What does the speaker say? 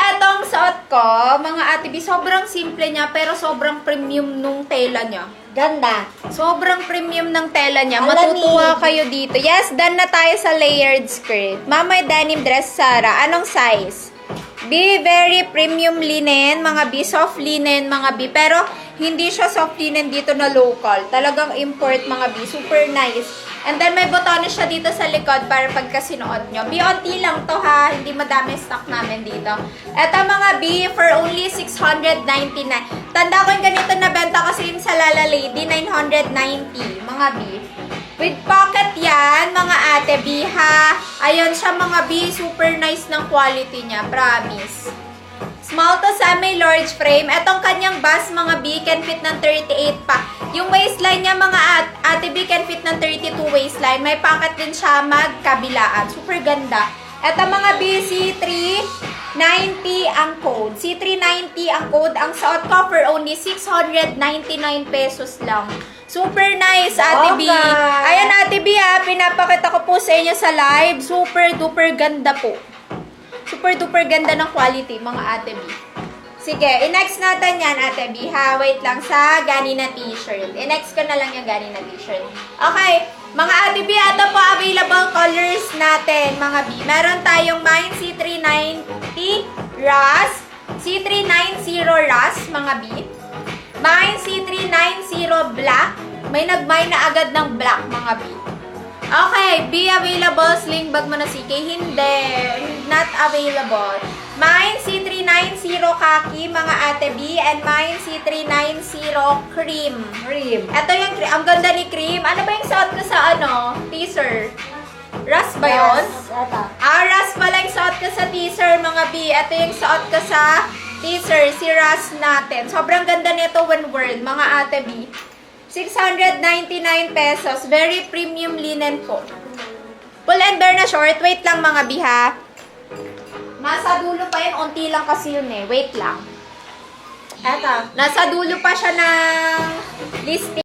Atong suot ko, mga ate B, sobrang simple niya, pero sobrang premium nung tela niya. Ganda. Sobrang premium ng tela niya. Alamig. Matutuwa kayo dito. Yes, done na tayo sa layered skirt. Mama, denim dress, Sarah. Anong size? B, very premium linen, mga B. Soft linen, mga B. Pero, hindi siya soft linen dito na local. Talagang import, mga B. Super nice. And then, may botones siya dito sa likod para pagka sinuot nyo. B, onti lang to ha. Hindi madami stock namin dito. Eto mga B, for only 699. Tanda ko yung ganito na benta kasi yun sa Lala Lady, 990. Mga B. With pocket yan, mga ate B ha. Ayun siya mga B, super nice ng quality niya. Promise. Small to semi large frame. Etong kanyang bust mga B can fit ng 38 pa. Yung waistline niya mga ate B can fit ng 32 waistline. May pocket din siya magkabilaan. Super ganda. Eto mga B, C390 ang code. C390 ang code. Ang suot ko for only 699 pesos lang. Super nice, Ate B. Ayan, Ate B, ha. Pinapakita ko po sa inyo sa live. Super duper ganda po. Super duper ganda ng quality, mga Ate B. Sige, i-next natin yan, Ate B, ha. Wait lang sa gani na t-shirt. I-next ko na lang yung gani na t-shirt. Okay, mga Ate B, ito po available colors natin, mga B. Meron tayong Mine C390 Rust, C390 Rust, mga B. Mine C390 Black. May nag-mine na agad ng black, mga B. Okay, B available. Sling bag mo na CK. Hindi. Not available. Mine C390 Khaki, mga ate B. And mine C390 Cream. Ito yung cream. Ang ganda ni Cream. Ano ba yung suot ko sa teaser? Rust ba yun? Rust pala yung suot ko sa teaser, mga B. Ito yung suot ko sa teaser, si Rust natin. Sobrang ganda nito when worn, mga ate B. 699 pesos. Very premium linen po. Pull and bear na short. Wait lang, mga B, ha. Nasa dulo pa yun. Unti lang kasi yun eh. Wait lang. Eto. Nasa dulo pa siya ng listing.